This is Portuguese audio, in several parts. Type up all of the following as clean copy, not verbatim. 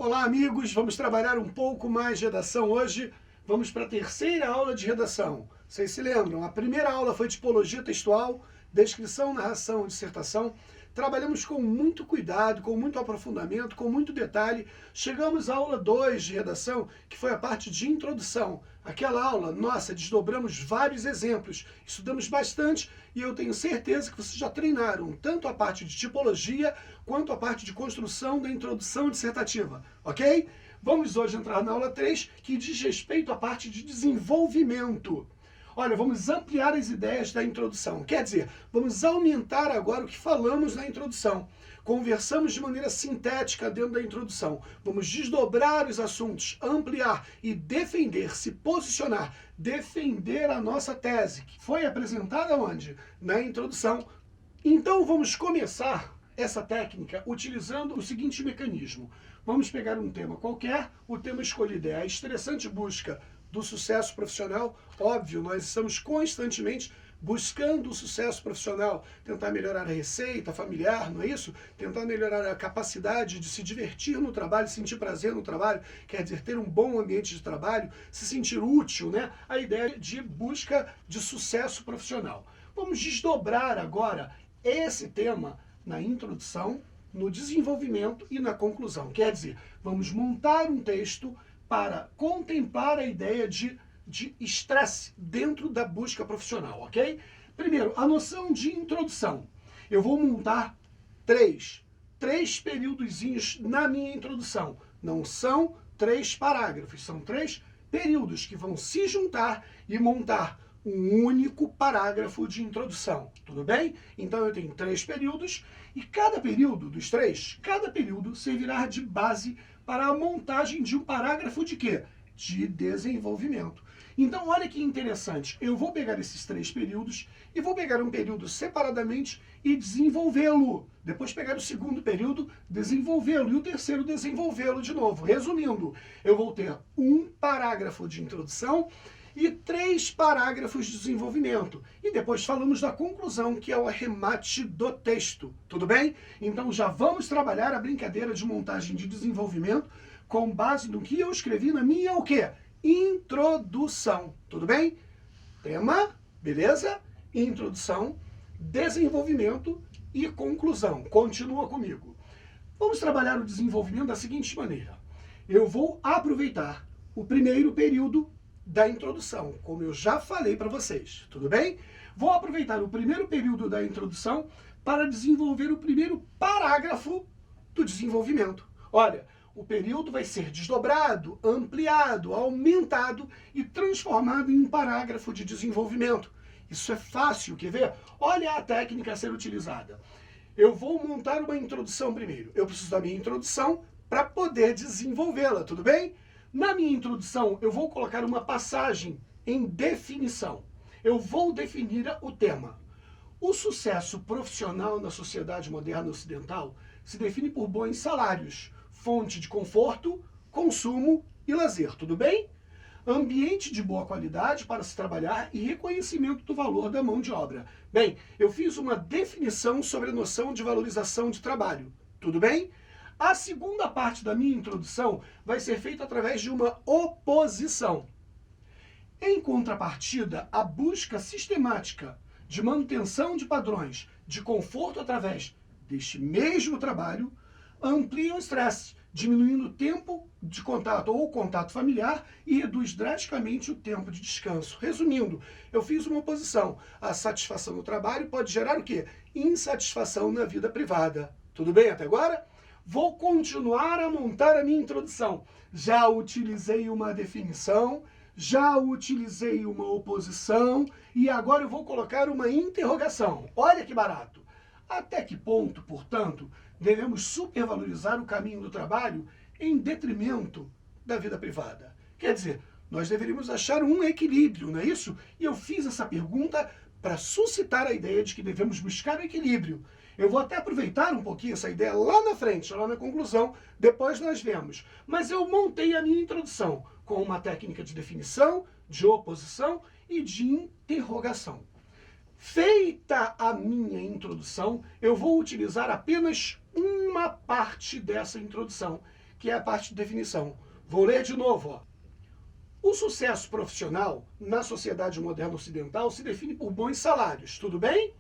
Olá, amigos! Vamos trabalhar um pouco mais de redação hoje. Vamos para a terceira aula de redação. Vocês se lembram? A primeira aula foi tipologia textual, descrição, narração, dissertação. Trabalhamos com muito cuidado, com muito aprofundamento, com muito detalhe. Chegamos à aula 2 de redação, que foi a parte de introdução. Aquela aula, nossa, desdobramos vários exemplos, estudamos bastante e eu tenho certeza que vocês já treinaram tanto a parte de tipologia quanto a parte de construção da introdução dissertativa, ok? Vamos hoje entrar na aula 3, que diz respeito à parte de desenvolvimento. Olha, vamos ampliar as ideias da introdução. Quer dizer, vamos aumentar agora o que falamos na introdução. Conversamos de maneira sintética dentro da introdução. Vamos desdobrar os assuntos, ampliar e defender, se posicionar, defender a nossa tese, que foi apresentada onde? Na introdução. Então vamos começar essa técnica utilizando o seguinte mecanismo. Vamos pegar um tema qualquer, o tema escolhido é a estressante busca do sucesso profissional. Óbvio, nós estamos constantemente buscando o sucesso profissional, tentar melhorar a receita familiar, não é isso? Tentar melhorar a capacidade de se divertir no trabalho, sentir prazer no trabalho, quer dizer, ter um bom ambiente de trabalho, se sentir útil, né? A ideia de busca de sucesso profissional. Vamos desdobrar agora esse tema na introdução, no desenvolvimento e na conclusão. Quer dizer, vamos montar um texto para contemplar a ideia de estresse dentro da busca profissional, ok? Primeiro, a noção de introdução. Eu vou montar três períodozinhos na minha introdução. Não são 3 parágrafos, são 3 períodos que vão se juntar e montar um único parágrafo de introdução, tudo bem? Então eu tenho 3 períodos e cada período dos 3, cada período servirá de base para a montagem de um parágrafo de quê? De desenvolvimento. Então olha que interessante, eu vou pegar esses 3 períodos e vou pegar um período separadamente e desenvolvê-lo. Depois pegar o segundo período, desenvolvê-lo e o terceiro desenvolvê-lo de novo. Resumindo, eu vou ter um parágrafo de introdução e 3 parágrafos de desenvolvimento. E depois falamos da conclusão, que é o arremate do texto. Tudo bem? Então já vamos trabalhar a brincadeira de montagem de desenvolvimento com base no que eu escrevi na minha o quê? Introdução. Tudo bem? Tema, beleza? Introdução, desenvolvimento e conclusão. Continua comigo. Vamos trabalhar o desenvolvimento da seguinte maneira. Eu vou aproveitar o primeiro período da introdução, como eu já falei para vocês, tudo bem? Vou aproveitar o primeiro período da introdução para desenvolver o primeiro parágrafo do desenvolvimento. Olha, o período vai ser desdobrado, ampliado, aumentado e transformado em um parágrafo de desenvolvimento. Isso é fácil, quer ver? Olha a técnica a ser utilizada. Eu vou montar uma introdução primeiro. Eu preciso da minha introdução para poder desenvolvê-la, tudo bem? Na minha introdução, eu vou colocar uma passagem em definição. Eu vou definir o tema. O sucesso profissional na sociedade moderna ocidental se define por bons salários, fonte de conforto, consumo e lazer, tudo bem? Ambiente de boa qualidade para se trabalhar e reconhecimento do valor da mão de obra. Bem, eu fiz uma definição sobre a noção de valorização de trabalho, tudo bem? A segunda parte da minha introdução vai ser feita através de uma oposição. Em contrapartida, a busca sistemática de manutenção de padrões de conforto através deste mesmo trabalho amplia o estresse, diminuindo o tempo de contato ou contato familiar e reduz drasticamente o tempo de descanso. Resumindo, eu fiz uma oposição. A satisfação no trabalho pode gerar o quê? Insatisfação na vida privada. Tudo bem até agora? Vou continuar a montar a minha introdução. Já utilizei uma definição, já utilizei uma oposição e agora eu vou colocar uma interrogação. Olha que barato! Até que ponto, portanto, devemos supervalorizar o caminho do trabalho em detrimento da vida privada? Quer dizer, nós deveríamos achar um equilíbrio, não é isso? E eu fiz essa pergunta para suscitar a ideia de que devemos buscar equilíbrio. Eu vou até aproveitar um pouquinho essa ideia lá na frente, lá na conclusão, depois nós vemos. Mas eu montei a minha introdução com uma técnica de definição, de oposição e de interrogação. Feita a minha introdução, eu vou utilizar apenas uma parte dessa introdução, que é a parte de definição. Vou ler de novo, ó. O sucesso profissional na sociedade moderna ocidental se define por bons salários, tudo bem?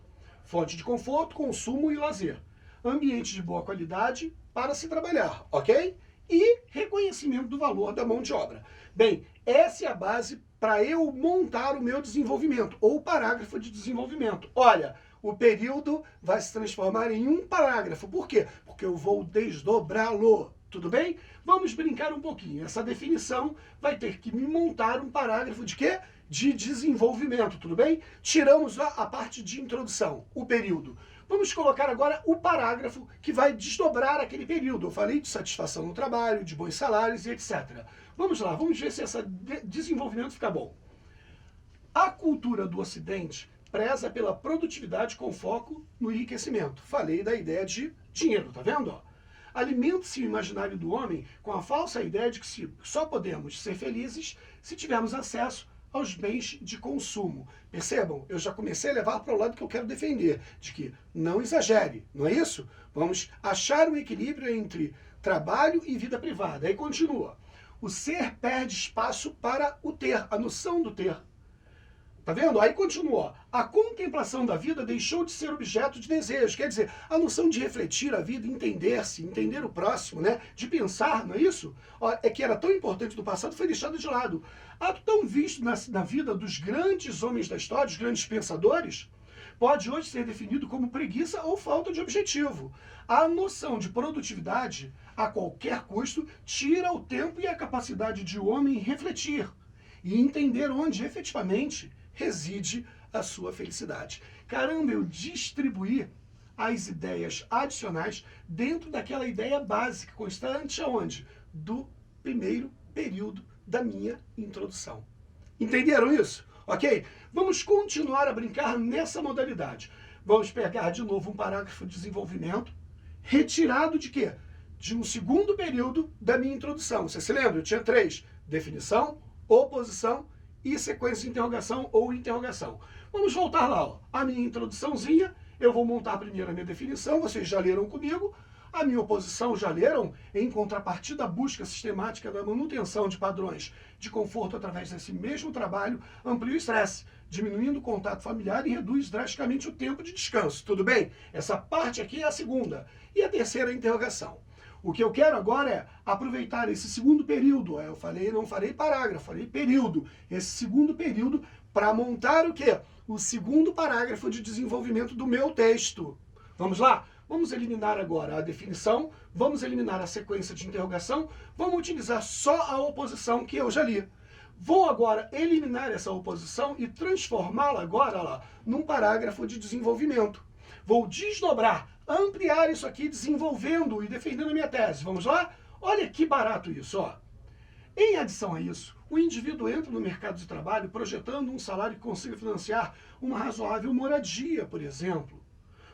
Fonte de conforto, consumo e lazer. Ambiente de boa qualidade para se trabalhar, ok? E reconhecimento do valor da mão de obra. Bem, essa é a base para eu montar o meu desenvolvimento, ou parágrafo de desenvolvimento. Olha, o período vai se transformar em um parágrafo. Por quê? Porque eu vou desdobrá-lo. Tudo bem? Vamos brincar um pouquinho. Essa definição vai ter que me montar um parágrafo de quê? De desenvolvimento, tudo bem? Tiramos a parte de introdução, o período. Vamos colocar agora o parágrafo que vai desdobrar aquele período. Eu falei de satisfação no trabalho, de bons salários e etc. Vamos lá, vamos ver se esse desenvolvimento fica bom. A cultura do Ocidente preza pela produtividade com foco no enriquecimento. Falei da ideia de dinheiro, tá vendo? Alimenta-se o imaginário do homem com a falsa ideia de que só podemos ser felizes se tivermos acesso aos bens de consumo. Percebam, eu já comecei a levar para o lado que eu quero defender, de que não exagere, não é isso? Vamos achar um equilíbrio entre trabalho e vida privada. Aí continua. O ser perde espaço para o ter, a noção do ter. Tá vendo? Aí continua. A contemplação da vida deixou de ser objeto de desejo. Quer dizer, a noção de refletir a vida, entender-se, entender o próximo, né? De pensar, não é isso? É que era tão importante no passado, foi deixado de lado. Ato tão visto na vida dos grandes homens da história, dos grandes pensadores, pode hoje ser definido como preguiça ou falta de objetivo. A noção de produtividade, a qualquer custo, tira o tempo e a capacidade de o homem refletir e entender onde efetivamente reside a sua felicidade. Caramba, eu distribuí as ideias adicionais dentro daquela ideia básica, constante aonde? Do primeiro período da minha introdução. Entenderam isso? Ok? Vamos continuar a brincar nessa modalidade. Vamos pegar de novo um parágrafo de desenvolvimento, retirado de quê? De um segundo período da minha introdução. Você se lembra? Eu tinha 3. Definição, oposição e sequência de interrogação ou interrogação. Vamos voltar lá, ó. A minha introduçãozinha, eu vou montar primeiro a minha definição, vocês já leram comigo. A minha oposição já leram? Em contrapartida à busca sistemática da manutenção de padrões de conforto através desse mesmo trabalho, amplia o estresse, diminuindo o contato familiar e reduz drasticamente o tempo de descanso. Tudo bem? Essa parte aqui é a segunda. E a terceira é a interrogação. O que eu quero agora é aproveitar esse segundo período. Eu falei, não falei parágrafo, falei período. Esse segundo período para montar o quê? O segundo parágrafo de desenvolvimento do meu texto. Vamos lá? Vamos eliminar agora a definição, vamos eliminar a sequência de interrogação, vamos utilizar só a oposição que eu já li. Vou agora eliminar essa oposição e transformá-la agora lá, num parágrafo de desenvolvimento. Vou desdobrar, ampliar isso aqui, desenvolvendo e defendendo a minha tese. Vamos lá? Olha que barato isso, ó. Em adição a isso, o indivíduo entra no mercado de trabalho projetando um salário que consiga financiar uma razoável moradia, por exemplo,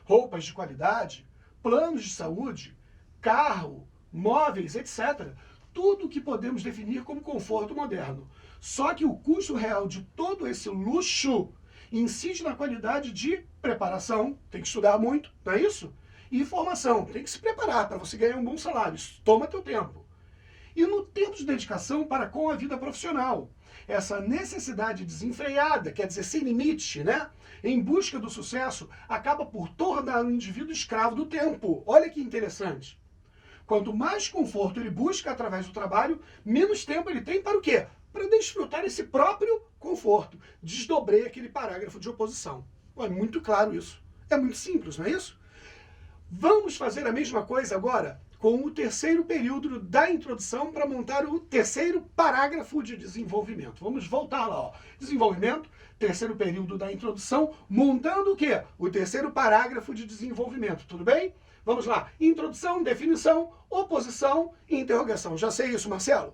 roupas de qualidade, planos de saúde, carro, móveis, etc. Tudo o que podemos definir como conforto moderno. Só que o custo real de todo esse luxo incide na qualidade de preparação, tem que estudar muito, não é isso? E formação, tem que se preparar para você ganhar um bom salário, toma teu tempo. E no tempo de dedicação para com a vida profissional. Essa necessidade desenfreada, quer dizer, sem limite, né? Em busca do sucesso, acaba por tornar o indivíduo escravo do tempo. Olha que interessante. Quanto mais conforto ele busca através do trabalho, menos tempo ele tem para o quê? Para desfrutar esse próprio conforto. Desdobrei aquele parágrafo de oposição. É muito claro isso. É muito simples, não é isso? Vamos fazer a mesma coisa agora com o terceiro período da introdução para montar o terceiro parágrafo de desenvolvimento. Vamos voltar lá, ó. Desenvolvimento, terceiro período da introdução, montando o quê? O terceiro parágrafo de desenvolvimento, tudo bem? Vamos lá. Introdução, definição, oposição e interrogação. Já sei isso, Marcelo?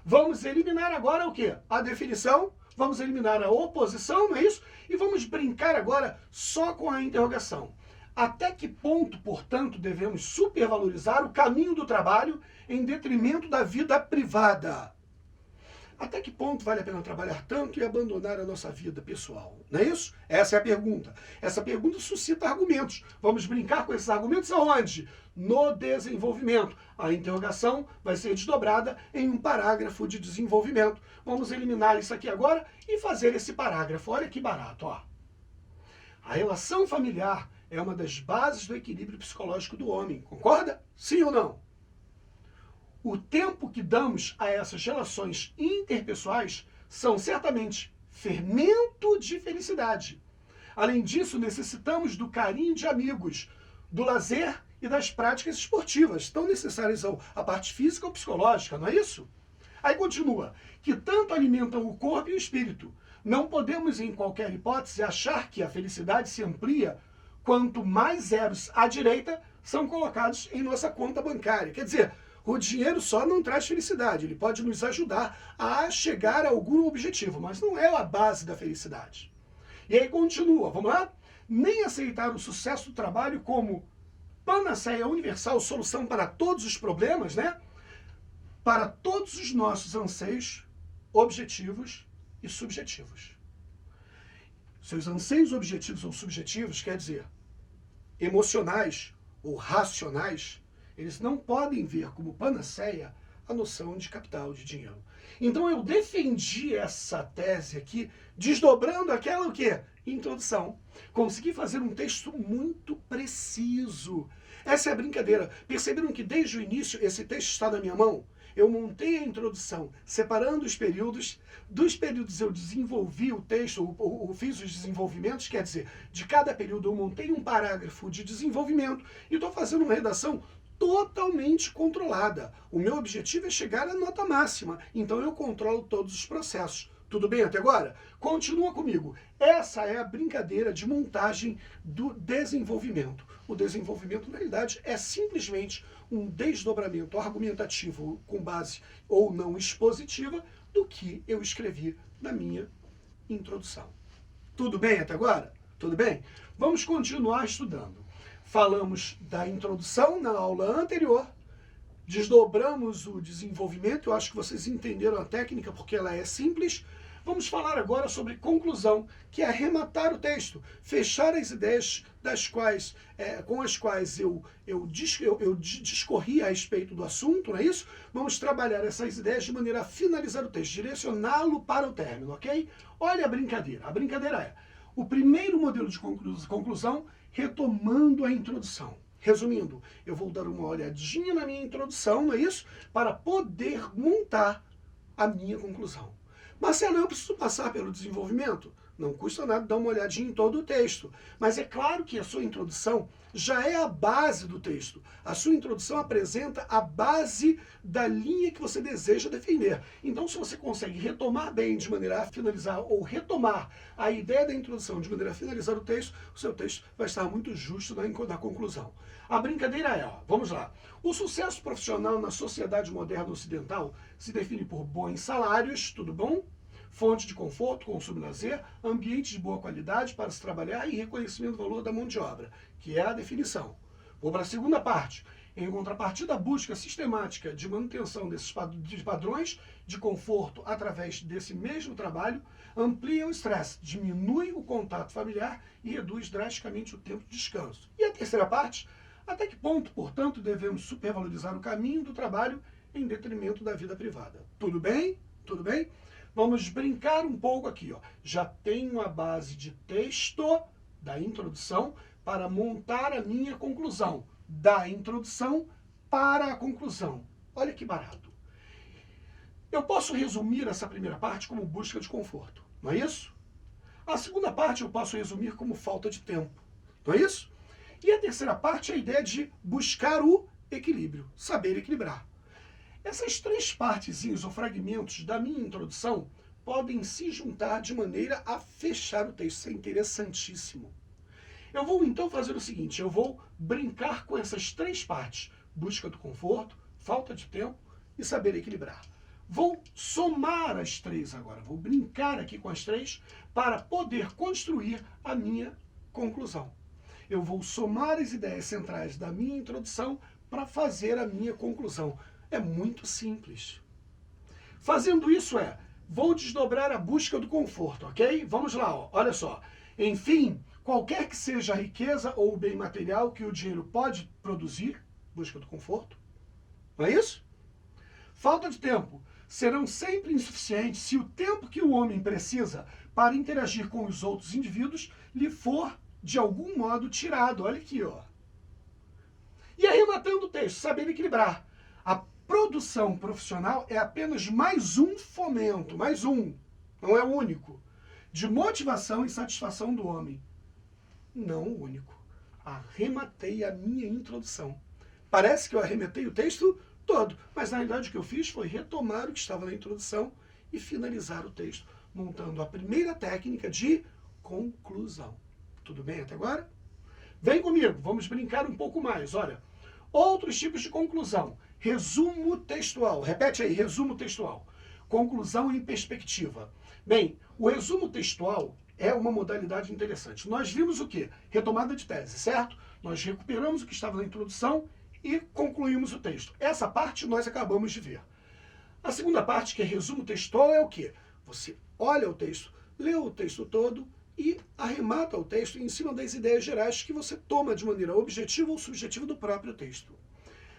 Vamos eliminar agora o quê? A definição, vamos eliminar a oposição, não é isso? E vamos brincar agora só com a interrogação. Até que ponto, portanto, devemos supervalorizar o caminho do trabalho em detrimento da vida privada? Até que ponto vale a pena trabalhar tanto e abandonar a nossa vida pessoal? Não é isso? Essa é a pergunta. Essa pergunta suscita argumentos. Vamos brincar com esses argumentos aonde? No desenvolvimento. A interrogação vai ser desdobrada em um parágrafo de desenvolvimento. Vamos eliminar isso aqui agora e fazer esse parágrafo. Olha que barato, ó. A relação familiar é uma das bases do equilíbrio psicológico do homem. Concorda? Sim ou não? O tempo que damos a essas relações interpessoais são certamente fermento de felicidade. Além disso, necessitamos do carinho de amigos, do lazer e das práticas esportivas, tão necessárias à parte física ou psicológica, não é isso? Aí continua, que tanto alimentam o corpo e o espírito. Não podemos, em qualquer hipótese, achar que a felicidade se amplia quanto mais zeros à direita são colocados em nossa conta bancária. Quer dizer, o dinheiro só não traz felicidade, ele pode nos ajudar a chegar a algum objetivo, mas não é a base da felicidade. E aí continua, vamos lá? Nem aceitar o sucesso do trabalho como panaceia universal, solução para todos os problemas, né? Para todos os nossos anseios, objetivos e subjetivos. Seus anseios objetivos ou subjetivos, quer dizer, emocionais ou racionais, eles não podem ver como panaceia a noção de capital, de dinheiro. Então eu defendi essa tese aqui, desdobrando aquela o quê? Introdução. Consegui fazer um texto muito preciso. Essa é a brincadeira. Perceberam que desde o início esse texto está na minha mão? Eu montei a introdução, separando os períodos. Dos períodos eu desenvolvi o texto, ou fiz os desenvolvimentos, quer dizer, de cada período eu montei um parágrafo de desenvolvimento e estou fazendo uma redação totalmente controlada. O meu objetivo é chegar à nota máxima, então eu controlo todos os processos. Tudo bem até agora? Continua comigo. Essa é a brincadeira de montagem do desenvolvimento. O desenvolvimento, na realidade, é simplesmente um desdobramento argumentativo com base ou não expositiva do que eu escrevi na minha introdução. Tudo bem até agora? Tudo bem? Vamos continuar estudando. Falamos da introdução na aula anterior, desdobramos o desenvolvimento, eu acho que vocês entenderam a técnica porque ela é simples. Vamos falar agora sobre conclusão, que é arrematar o texto, fechar as ideias com as quais eu discorri a respeito do assunto, não é isso? Vamos trabalhar essas ideias de maneira a finalizar o texto, direcioná-lo para o término, ok? Olha a brincadeira. A brincadeira é o primeiro modelo de conclusão retomando a introdução. Resumindo, eu vou dar uma olhadinha na minha introdução, não é isso? Para poder montar a minha conclusão. Marcelo, eu preciso passar pelo desenvolvimento? Não custa nada dar uma olhadinha em todo o texto. Mas é claro que a sua introdução já é a base do texto. A sua introdução apresenta a base da linha que você deseja defender. Então, se você consegue retomar bem de maneira a finalizar, ou retomar a ideia da introdução de maneira a finalizar o texto, o seu texto vai estar muito justo na conclusão. A brincadeira é, vamos lá. O sucesso profissional na sociedade moderna ocidental se define por bons salários, tudo bom? Fonte de conforto, consumo e lazer, ambiente de boa qualidade para se trabalhar e reconhecimento do valor da mão de obra, que é a definição. Vou para a segunda parte. Em contrapartida, a busca sistemática de manutenção desses padrões de conforto através desse mesmo trabalho amplia o estresse, diminui o contato familiar e reduz drasticamente o tempo de descanso. E a terceira parte, até que ponto, portanto, devemos supervalorizar o caminho do trabalho em detrimento da vida privada. Tudo bem? Tudo bem? Vamos brincar um pouco aqui. Já tenho a base de texto da introdução para montar a minha conclusão. Da introdução para a conclusão. Olha que barato. Eu posso resumir essa primeira parte como busca de conforto, não é isso? A segunda parte eu posso resumir como falta de tempo, não é isso? E a terceira parte é a ideia de buscar o equilíbrio, saber equilibrar. Essas três partezinhas ou fragmentos da minha introdução podem se juntar de maneira a fechar o texto. Isso é interessantíssimo. Eu vou então fazer o seguinte, eu vou brincar com essas três partes. Busca do conforto, falta de tempo e saber equilibrar. Vou somar as três agora, vou brincar aqui com as três para poder construir a minha conclusão. Eu vou somar as ideias centrais da minha introdução para fazer a minha conclusão. É muito simples. Fazendo isso Vou desdobrar a busca do conforto, ok? Vamos lá, ó. Olha só. Enfim, qualquer que seja a riqueza ou o bem material que o dinheiro pode produzir, busca do conforto, não é isso? Falta de tempo. Serão sempre insuficientes se o tempo que o homem precisa para interagir com os outros indivíduos lhe for, de algum modo, tirado. Olha aqui, ó. E arrematando o texto, saber equilibrar. A produção profissional é apenas mais um fomento, mais um, não é o único, de motivação e satisfação do homem. Não o único. Arrematei a minha introdução. Parece que eu arremetei o texto todo, mas na realidade o que eu fiz foi retomar o que estava na introdução e finalizar o texto, montando a primeira técnica de conclusão. Tudo bem até agora? Vem comigo, vamos brincar um pouco mais. Olha, outros tipos de conclusão. Resumo textual. Repete aí, resumo textual. Conclusão em perspectiva. Bem, o resumo textual é uma modalidade interessante. Nós vimos o quê? Retomada de tese, certo? Nós recuperamos o que estava na introdução e concluímos o texto. Essa parte nós acabamos de ver. A segunda parte, que é resumo textual, é o quê? Você olha o texto, lê o texto todo e arremata o texto em cima das ideias gerais que você toma de maneira objetiva ou subjetiva do próprio texto.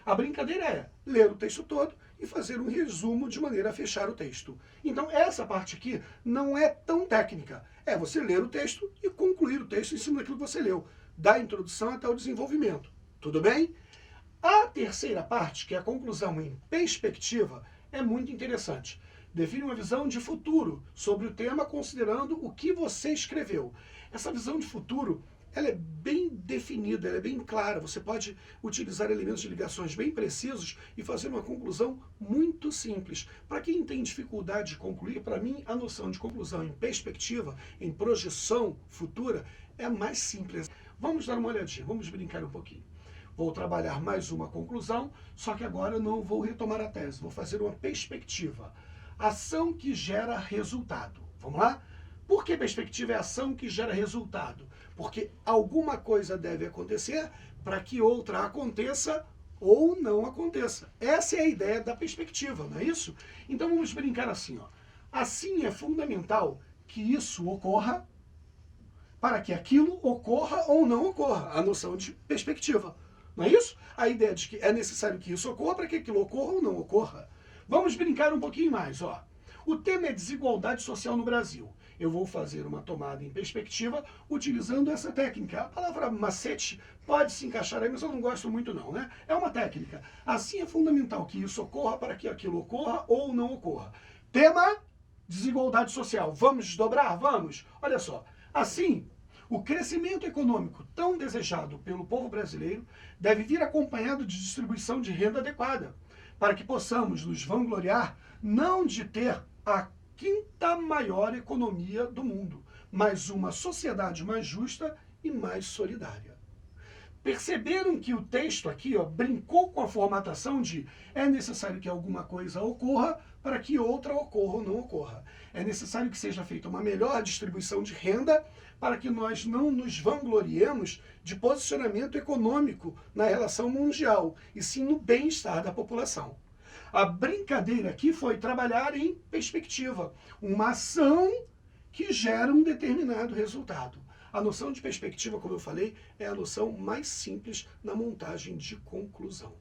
A brincadeira é ler o texto todo e fazer um resumo de maneira a fechar o texto. Então, essa parte aqui não é tão técnica. É você ler o texto e concluir o texto em cima daquilo que você leu, da introdução até o desenvolvimento. Tudo bem? A terceira parte, que é a conclusão em perspectiva, é muito interessante. Define uma visão de futuro sobre o tema considerando o que você escreveu. Essa visão de futuro, ela é bem definida, ela é bem clara. Você pode utilizar elementos de ligações bem precisos e fazer uma conclusão muito simples. Para quem tem dificuldade de concluir, para mim, a noção de conclusão em perspectiva, em projeção futura, é mais simples. Vamos dar uma olhadinha, vamos brincar um pouquinho. Vou trabalhar mais uma conclusão, só que agora não vou retomar a tese, vou fazer uma perspectiva. Ação que gera resultado. Vamos lá? Por que perspectiva é ação que gera resultado? Porque alguma coisa deve acontecer para que outra aconteça ou não aconteça. Essa é a ideia da perspectiva, não é isso? Então vamos brincar assim, ó. Assim é fundamental que isso ocorra para que aquilo ocorra ou não ocorra. A noção de perspectiva. Não é isso? A ideia de que é necessário que isso ocorra para que aquilo ocorra ou não ocorra. Vamos brincar um pouquinho mais, ó. O tema é desigualdade social no Brasil. Eu vou fazer uma tomada em perspectiva utilizando essa técnica. A palavra macete pode se encaixar aí, mas eu não gosto muito não, né? É uma técnica. Assim é fundamental que isso ocorra para que aquilo ocorra ou não ocorra. Tema, desigualdade social. Vamos desdobrar? Vamos? Olha só. Assim, o crescimento econômico tão desejado pelo povo brasileiro deve vir acompanhado de distribuição de renda adequada, para que possamos nos vangloriar não de ter a quinta maior economia do mundo, mas uma sociedade mais justa e mais solidária. Perceberam que o texto aqui brincou com a formatação de é necessário que alguma coisa ocorra para que outra ocorra ou não ocorra. É necessário que seja feita uma melhor distribuição de renda para que nós não nos vangloriemos de posicionamento econômico na relação mundial, e sim no bem-estar da população. A brincadeira aqui foi trabalhar em perspectiva, uma ação que gera um determinado resultado. A noção de perspectiva, como eu falei, é a noção mais simples na montagem de conclusão.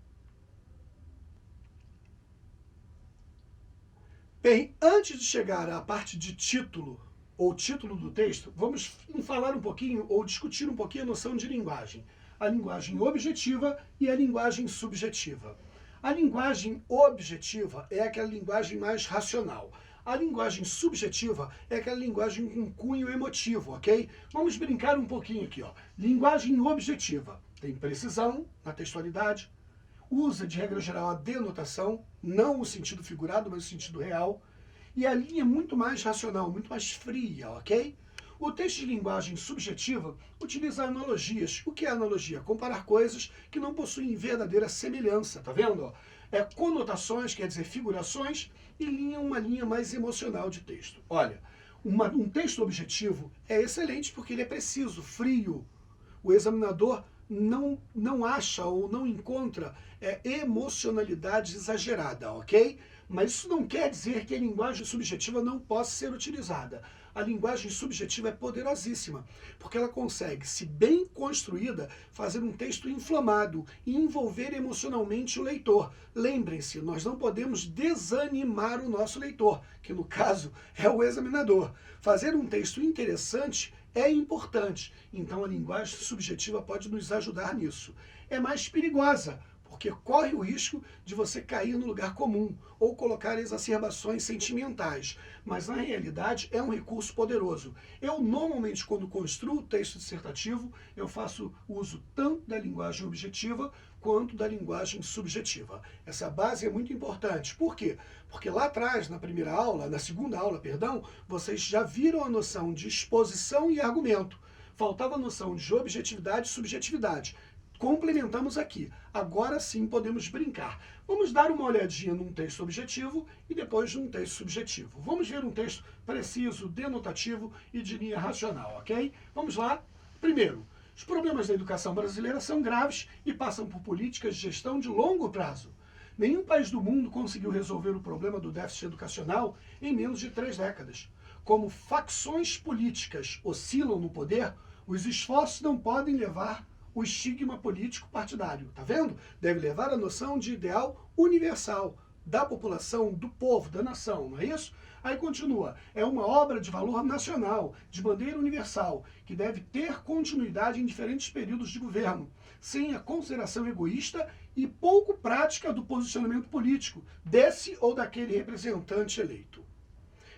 Bem, antes de chegar à parte de título, ou título do texto, vamos falar um pouquinho, ou discutir um pouquinho a noção de linguagem. A linguagem objetiva e a linguagem subjetiva. A linguagem objetiva é aquela linguagem mais racional. A linguagem subjetiva é aquela linguagem com cunho emotivo, ok? Vamos brincar um pouquinho aqui, ó. Linguagem objetiva tem precisão na textualidade, usa de regra geral a denotação, não o sentido figurado, mas o sentido real, e a linha é muito mais racional, muito mais fria, ok? O texto de linguagem subjetiva utiliza analogias. O que é analogia? Comparar coisas que não possuem verdadeira semelhança, tá vendo? É conotações, quer dizer figurações, e linha uma linha mais emocional de texto. Olha, um texto objetivo é excelente porque ele é preciso, frio. O examinador não acha ou não encontra emocionalidade exagerada, ok? Mas isso não quer dizer que a linguagem subjetiva não possa ser utilizada. A linguagem subjetiva é poderosíssima, porque ela consegue, se bem construída, fazer um texto inflamado e envolver emocionalmente o leitor. Lembrem-se, nós não podemos desanimar o nosso leitor, que no caso é o examinador. Fazer um texto interessante é importante, então a linguagem subjetiva pode nos ajudar nisso. É mais perigosa, porque corre o risco de você cair no lugar comum ou colocar exacerbações sentimentais, mas na realidade é um recurso poderoso. Eu normalmente, quando construo o texto dissertativo, eu faço uso tanto da linguagem objetiva quanto da linguagem subjetiva. Essa base é muito importante. Por quê? Porque lá atrás, na segunda aula, vocês já viram a noção de exposição e argumento. Faltava a noção de objetividade e subjetividade. Complementamos aqui. Agora sim podemos brincar. Vamos dar uma olhadinha num texto objetivo e depois num texto subjetivo. Vamos ver um texto preciso, denotativo e de linha racional, ok? Vamos lá. Primeiro, os problemas da educação brasileira são graves e passam por políticas de gestão de longo prazo. Nenhum país do mundo conseguiu resolver o problema do déficit educacional em menos de 3 décadas. Como facções políticas oscilam no poder, os esforços não podem levar o estigma político partidário, tá vendo? Deve levar a noção de ideal universal, da população, do povo, da nação, não é isso? Aí continua, é uma obra de valor nacional, de bandeira universal, que deve ter continuidade em diferentes períodos de governo, sem a consideração egoísta e pouco prática do posicionamento político desse ou daquele representante eleito.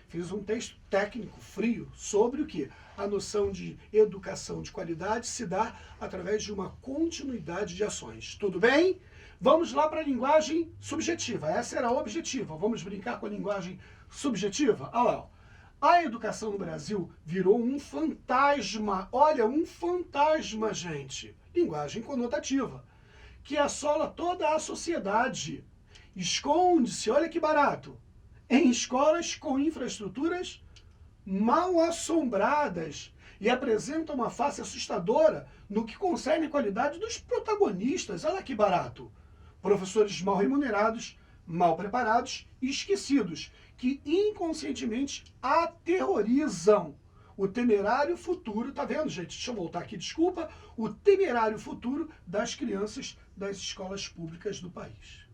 Fiz um texto técnico, frio, sobre o que? A noção de educação de qualidade se dá através de uma continuidade de ações. Tudo bem? Vamos lá para a linguagem subjetiva. Essa era a objetiva. Vamos brincar com a linguagem subjetiva? Olha lá. A educação no Brasil virou um fantasma. Olha, um fantasma, gente. Linguagem conotativa. Que assola toda a sociedade. Esconde-se, olha que barato, em escolas com infraestruturas mal assombradas e apresenta uma face assustadora no que concerne a qualidade dos protagonistas. Olha que barato. Professores mal remunerados, mal preparados e esquecidos, que inconscientemente aterrorizam o temerário futuro, tá vendo, gente? Deixa eu voltar aqui, desculpa. O temerário futuro das crianças das escolas públicas do país.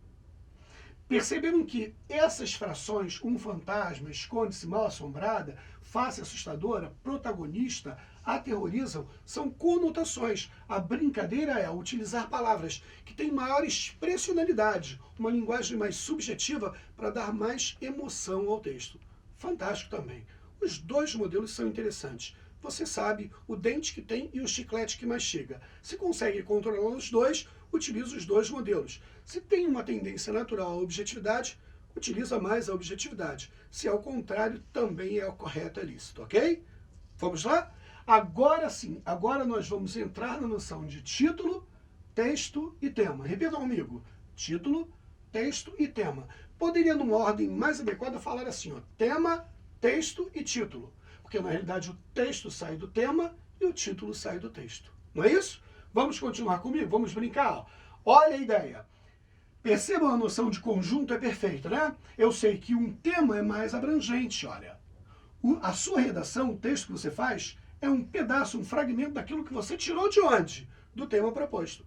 Perceberam que essas frações, um fantasma, esconde-se, mal assombrada, face assustadora, protagonista, aterrorizam, são conotações. A brincadeira é utilizar palavras que têm maior expressionalidade, uma linguagem mais subjetiva para dar mais emoção ao texto. Fantástico também. Os dois modelos são interessantes. Você sabe o dente que tem e o chiclete que mastiga. Se consegue controlar os dois, utiliza os dois modelos. Se tem uma tendência natural à objetividade, utiliza mais a objetividade. Se ao contrário, também é o correto, é lícito, ok? Vamos lá? Agora sim, agora nós vamos entrar na noção de título, texto e tema. Repita comigo. Título, texto e tema. Poderia, numa ordem mais adequada, falar assim, ó, tema, texto e título. Porque, na realidade, o texto sai do tema e o título sai do texto. Não é isso? Vamos continuar comigo? Vamos brincar? Ó. Olha a ideia. Percebam, a noção de conjunto é perfeita, né? Eu sei que um tema é mais abrangente, olha. A sua redação, o texto que você faz, é um pedaço, um fragmento daquilo que você tirou de onde? Do tema proposto.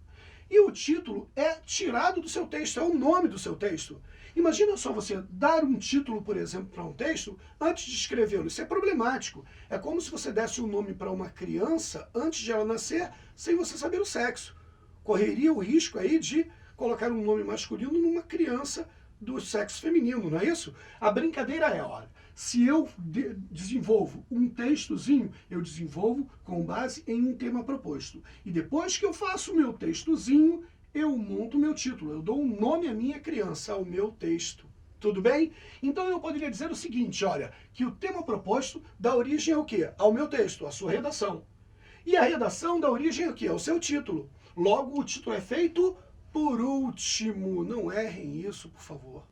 E o título é tirado do seu texto, é o nome do seu texto. Imagina só você dar um título, por exemplo, para um texto antes de escrevê-lo. Isso é problemático. É como se você desse um nome para uma criança antes de ela nascer, sem você saber o sexo. Correria o risco aí de colocar um nome masculino numa criança do sexo feminino, não é isso? A brincadeira é, olha, se eu desenvolvo um textozinho, eu desenvolvo com base em um tema proposto. E depois que eu faço o meu textozinho, eu monto o meu título, eu dou um nome à minha criança, ao meu texto. Tudo bem? Então eu poderia dizer o seguinte, olha, que o tema proposto dá origem ao quê? Ao meu texto, à sua redação. E a redação dá origem ao quê? Ao seu título. Logo, o título é feito por último. Não errem isso, por favor.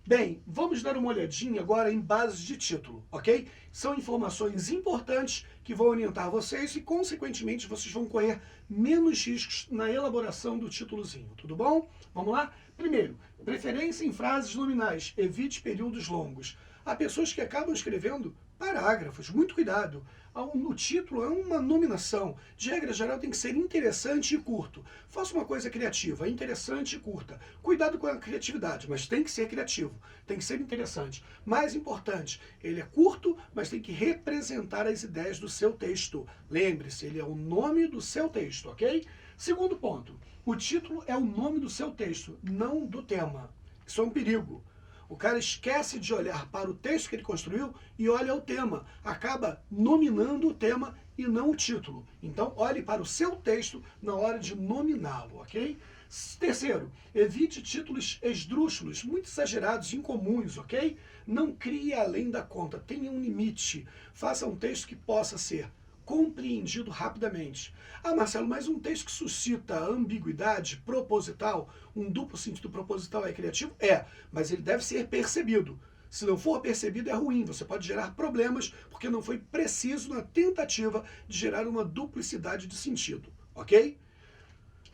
Bem, vamos dar uma olhadinha agora em bases de título, ok? São informações importantes que vão orientar vocês e, consequentemente, vocês vão correr menos riscos na elaboração do títulozinho, tudo bom? Vamos lá? Primeiro, preferência em frases nominais, evite períodos longos. Há pessoas que acabam escrevendo parágrafos, muito cuidado. O título é uma nominação. De regra geral, tem que ser interessante e curto. Faça uma coisa criativa, interessante e curta. Cuidado com a criatividade, mas tem que ser criativo, tem que ser interessante. Mais importante, ele é curto, mas tem que representar as ideias do seu texto. Lembre-se, ele é o nome do seu texto, ok? Segundo ponto, o título é o nome do seu texto, não do tema. Isso é um perigo. O cara esquece de olhar para o texto que ele construiu e olha o tema. Acaba nominando o tema e não o título. Então, olhe para o seu texto na hora de nominá-lo, ok? Terceiro, evite títulos esdrúxulos, muito exagerados, incomuns, ok? Não crie além da conta, tenha um limite. Faça um texto que possa ser compreendido rapidamente. Ah, Marcelo, mas um texto que suscita ambiguidade proposital, um duplo sentido proposital é criativo? É, mas ele deve ser percebido. Se não for percebido, é ruim. Você pode gerar problemas porque não foi preciso na tentativa de gerar uma duplicidade de sentido, ok?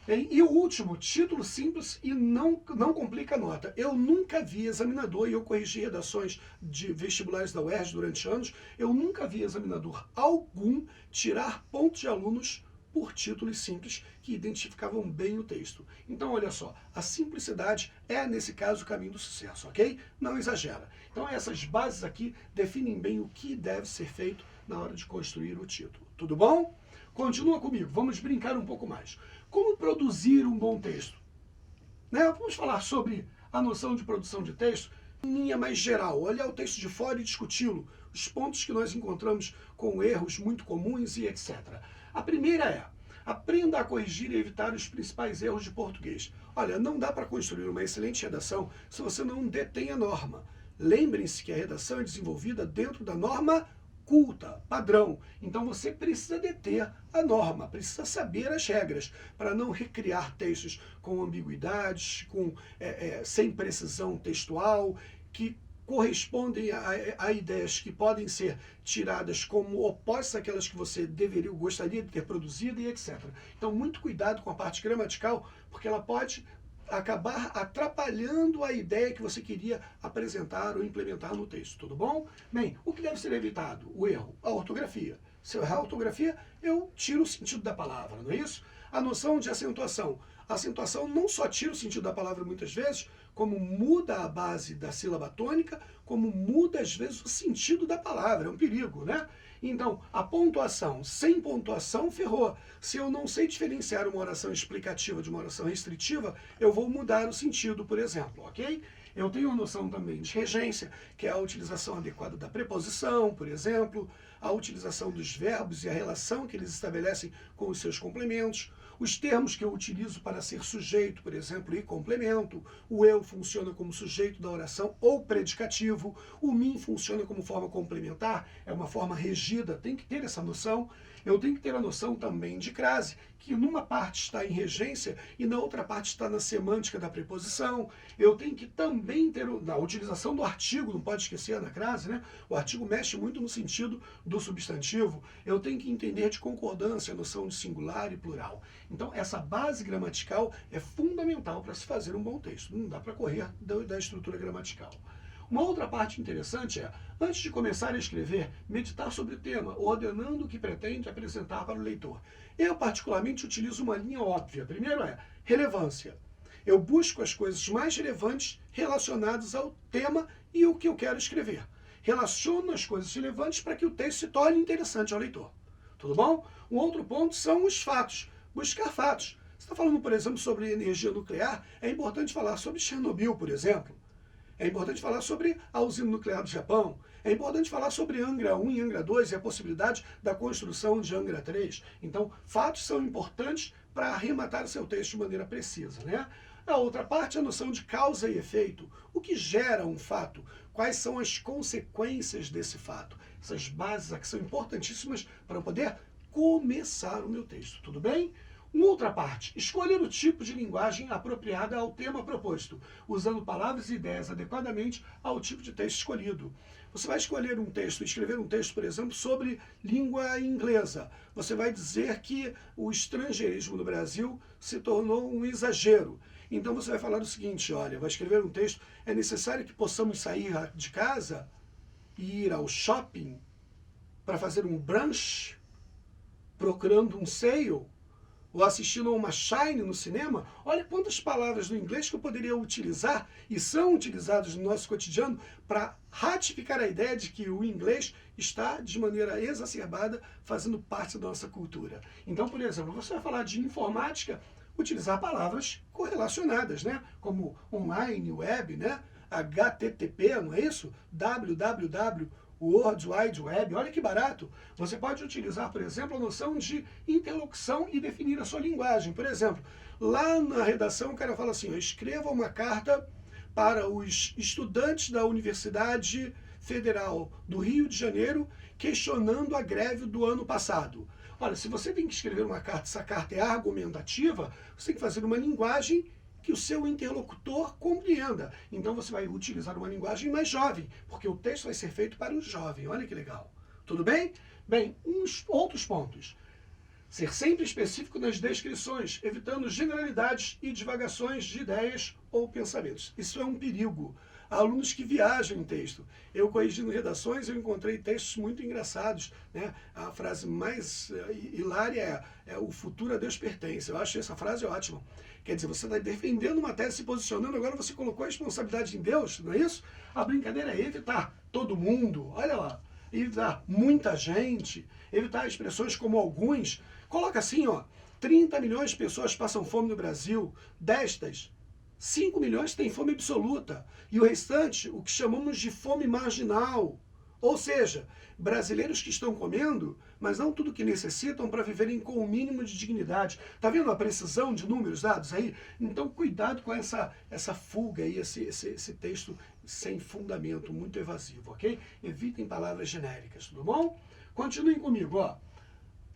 E o último, título simples e não complica a nota. Eu nunca vi examinador, e eu corrigi redações de vestibulares da UERJ durante anos, eu nunca vi examinador algum tirar pontos de alunos por títulos simples que identificavam bem o texto. Então, olha só, a simplicidade é, nesse caso, o caminho do sucesso, ok? Não exagera. Então, essas bases aqui definem bem o que deve ser feito na hora de construir o título. Tudo bom? Continua comigo, vamos brincar um pouco mais. Como produzir um bom texto? Né? Vamos falar sobre a noção de produção de texto em linha mais geral, olhar o texto de fora e discuti-lo, os pontos que nós encontramos com erros muito comuns e etc. A primeira é, aprenda a corrigir e evitar os principais erros de português. Olha, não dá para construir uma excelente redação se você não detém a norma. Lembrem-se que a redação é desenvolvida dentro da norma culta, padrão. Então você precisa deter a norma, precisa saber as regras para não recriar textos com ambiguidades, sem precisão textual, que correspondem a ideias que podem ser tiradas como opostas àquelas que você gostaria de ter produzido e etc. Então muito cuidado com a parte gramatical, porque ela pode acabar atrapalhando a ideia que você queria apresentar ou implementar no texto, tudo bom? Bem, o que deve ser evitado? O erro, a ortografia. Se eu errar a ortografia, eu tiro o sentido da palavra, não é isso? A noção de acentuação. A acentuação não só tira o sentido da palavra muitas vezes, como muda a base da sílaba tônica, como muda às vezes o sentido da palavra, é um perigo, né? Então, a pontuação, sem pontuação, ferrou. Se eu não sei diferenciar uma oração explicativa de uma oração restritiva, eu vou mudar o sentido, por exemplo, ok? Eu tenho uma noção também de regência, que é a utilização adequada da preposição, por exemplo, a utilização dos verbos e a relação que eles estabelecem com os seus complementos, os termos que eu utilizo para ser sujeito, por exemplo, e complemento, o eu funciona como sujeito da oração ou predicativo, o mim funciona como forma complementar, é uma forma regida, tem que ter essa noção. Eu tenho que ter a noção também de crase, que numa parte está em regência e na outra parte está na semântica da preposição. Eu tenho que também ter a utilização do artigo, não pode esquecer na crase, né? O artigo mexe muito no sentido do substantivo. Eu tenho que entender de concordância a noção de singular e plural. Então, essa base gramatical é fundamental para se fazer um bom texto. Não dá para correr da estrutura gramatical. Uma outra parte interessante é, antes de começar a escrever, meditar sobre o tema, ordenando o que pretende apresentar para o leitor. Eu, particularmente, utilizo uma linha óbvia. Primeiro é relevância. Eu busco as coisas mais relevantes relacionadas ao tema e o que eu quero escrever. Relaciono as coisas relevantes para que o texto se torne interessante ao leitor. Tudo bom? Um outro ponto são os fatos. Buscar fatos. Você está falando, por exemplo, sobre energia nuclear, é importante falar sobre Chernobyl, por exemplo. É importante falar sobre a usina nuclear do Japão. É importante falar sobre Angra 1 e Angra 2 e a possibilidade da construção de Angra 3. Então, fatos são importantes para arrematar o seu texto de maneira precisa, né? A outra parte é a noção de causa e efeito. O que gera um fato? Quais são as consequências desse fato? Essas bases aqui são importantíssimas para eu poder começar o meu texto, tudo bem? Uma outra parte, escolher o tipo de linguagem apropriada ao tema proposto, usando palavras e ideias adequadamente ao tipo de texto escolhido. Você vai escolher um texto, escrever um texto, por exemplo, sobre língua inglesa. Você vai dizer que o estrangeirismo no Brasil se tornou um exagero. Então você vai falar o seguinte, olha, vai escrever um texto, é necessário que possamos sair de casa e ir ao shopping para fazer um brunch, procurando um sale, ou assistindo a uma Shine no cinema. Olha quantas palavras no inglês que eu poderia utilizar e são utilizadas no nosso cotidiano para ratificar a ideia de que o inglês está, de maneira exacerbada, fazendo parte da nossa cultura. Então, por exemplo, você vai falar de informática, utilizar palavras correlacionadas, né? Como online, web, né? HTTP, não é isso? www, World Wide Web, olha que barato. Você pode utilizar, por exemplo, a noção de interlocução e definir a sua linguagem. Por exemplo, lá na redação o cara fala assim, escreva uma carta para os estudantes da Universidade Federal do Rio de Janeiro questionando a greve do ano passado. Olha, se você tem que escrever uma carta, essa carta é argumentativa, você tem que fazer uma linguagem que o seu interlocutor compreenda. Então você vai utilizar uma linguagem mais jovem, porque o texto vai ser feito para o jovem. Olha que legal. Tudo bem? Bem, uns outros pontos. Ser sempre específico nas descrições, evitando generalidades e divagações de ideias ou pensamentos. Isso é um perigo. Há alunos que viajam em texto. Eu, corrigindo redações, eu encontrei textos muito engraçados, né? A frase mais hilária é o futuro a Deus pertence. Eu acho essa frase ótima. Quer dizer, você está defendendo uma tese, se posicionando, agora você colocou a responsabilidade em Deus, não é isso? A brincadeira é evitar todo mundo, olha lá, evitar muita gente, evitar expressões como alguns. Coloca assim, ó, 30 milhões de pessoas passam fome no Brasil, destas, 5 milhões têm fome absoluta, e o restante, o que chamamos de fome marginal. Ou seja, brasileiros que estão comendo, mas não tudo que necessitam para viverem com o mínimo de dignidade. Está vendo a precisão de números dados aí? Então, cuidado com essa fuga aí, esse texto sem fundamento, muito evasivo, ok? Evitem palavras genéricas, tudo bom? Continuem comigo, ó.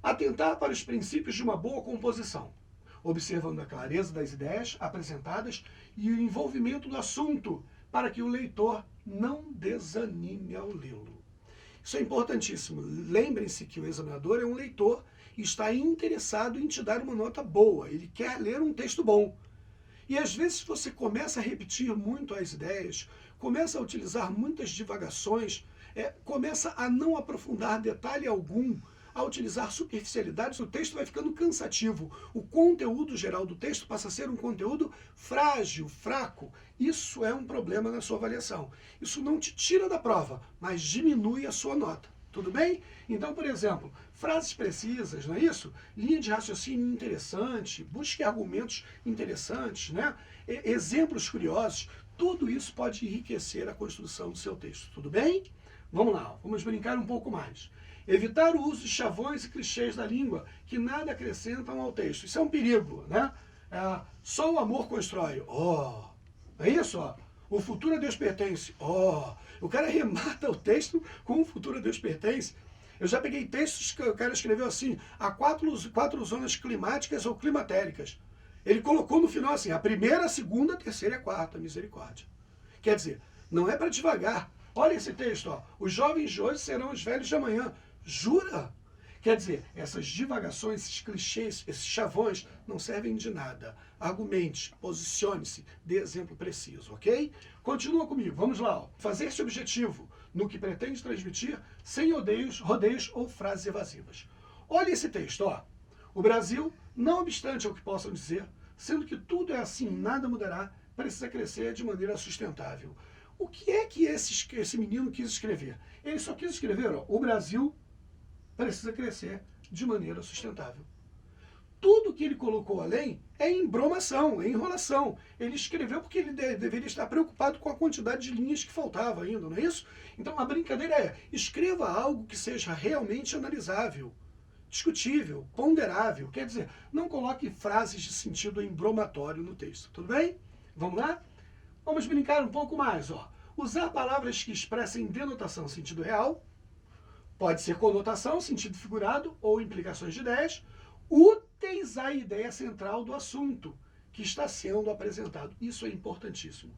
Atentar para os princípios de uma boa composição, observando a clareza das ideias apresentadas e o envolvimento do assunto, para que o leitor não desanime ao lê-lo. Isso é importantíssimo. Lembrem-se que o examinador é um leitor e está interessado em te dar uma nota boa. Ele quer ler um texto bom. E às vezes você começa a repetir muito as ideias, começa a utilizar muitas divagações, começa a não aprofundar detalhe algum, a utilizar superficialidades, o texto vai ficando cansativo. O conteúdo geral do texto passa a ser um conteúdo frágil, fraco. Isso é um problema na sua avaliação. Isso não te tira da prova, mas diminui a sua nota. Tudo bem? Então, por exemplo, frases precisas, não é isso? Linha de raciocínio interessante, busque argumentos interessantes, né? Exemplos curiosos. Tudo isso pode enriquecer a construção do seu texto. Tudo bem? Vamos lá, vamos brincar um pouco mais. Evitar o uso de chavões e clichês da língua que nada acrescentam ao texto. Isso é um perigo, né? Só o amor constrói. É isso, ó. O futuro a Deus pertence. O cara remata o texto com o futuro a Deus pertence. Eu já peguei textos que o cara escreveu assim, há quatro zonas climáticas ou climatéricas. Ele colocou no final assim, a primeira, a segunda, a terceira e a quarta, misericórdia. Quer dizer, não é para devagar. Olha esse texto, ó. Os jovens de hoje serão os velhos de amanhã. Jura? Quer dizer, essas divagações, esses clichês, esses chavões não servem de nada. Argumente, posicione-se, dê exemplo preciso, ok? Continua comigo, vamos lá. Ó. Fazer-se objetivo no que pretende transmitir sem rodeios ou frases evasivas. Olha esse texto, ó. O Brasil, não obstante ao que possam dizer, sendo que tudo é assim, nada mudará, precisa crescer de maneira sustentável. O que é que esse menino quis escrever? Ele só quis escrever, ó, o Brasil precisa crescer de maneira sustentável. Tudo que ele colocou além é embromação, é enrolação. Ele escreveu porque ele deveria estar preocupado com a quantidade de linhas que faltava ainda, não é isso? Então a brincadeira é, escreva algo que seja realmente analisável, discutível, ponderável. Quer dizer, não coloque frases de sentido embromatório no texto, tudo bem? Vamos lá? Vamos brincar um pouco mais, ó. Usar palavras que expressem denotação sentido real, pode ser conotação, sentido figurado ou implicações de ideias. O antes à ideia central do assunto que está sendo apresentado. Isso é importantíssimo.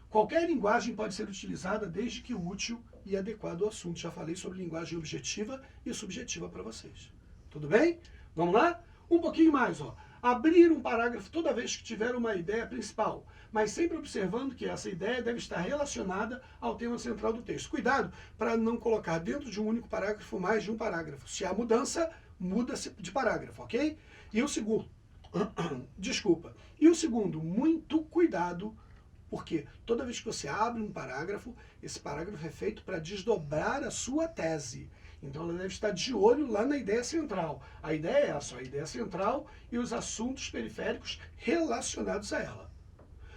Qualquer linguagem pode ser utilizada desde que útil e adequado ao assunto. Já falei sobre linguagem objetiva e subjetiva para vocês. Tudo bem? Vamos lá? Um pouquinho mais, ó. Abrir um parágrafo toda vez que tiver uma ideia principal, mas sempre observando que essa ideia deve estar relacionada ao tema central do texto. Cuidado para não colocar dentro de um único parágrafo mais de um parágrafo. Se há mudança, muda-se de parágrafo, ok? E o segundo, desculpa. E o segundo, muito cuidado, porque toda vez que você abre um parágrafo, esse parágrafo é feito para desdobrar a sua tese. Então ela deve estar de olho lá na ideia central. A ideia é essa, a ideia central e os assuntos periféricos relacionados a ela.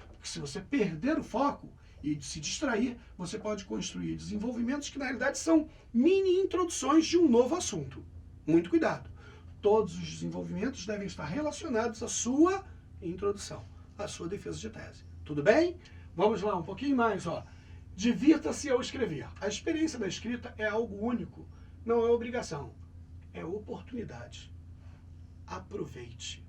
Porque se você perder o foco e se distrair, você pode construir desenvolvimentos que na realidade são mini introduções de um novo assunto. Muito cuidado. Todos os desenvolvimentos devem estar relacionados à sua introdução, à sua defesa de tese. Tudo bem? Vamos lá, um pouquinho mais, ó. Divirta-se ao escrever. A experiência da escrita é algo único. Não é obrigação, é oportunidade. Aproveite.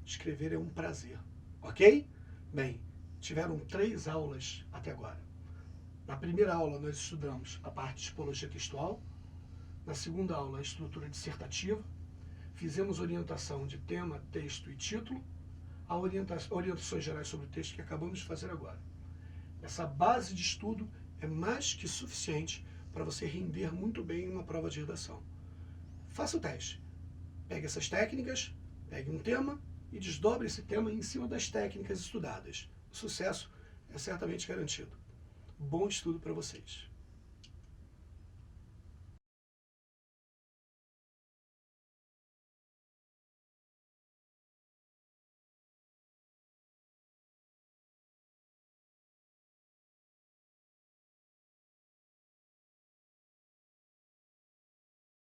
Escrever é um prazer, ok? Bem, tiveram 3 aulas até agora. Na primeira aula nós estudamos a parte de tipologia textual. Na segunda aula a estrutura dissertativa. Fizemos orientação de tema, texto e título. Orientações gerais sobre o texto que acabamos de fazer agora. Essa base de estudo é mais que suficiente para você render muito bem em uma prova de redação. Faça o teste. Pegue essas técnicas, pegue um tema e desdobre esse tema em cima das técnicas estudadas. O sucesso é certamente garantido. Bom estudo para vocês.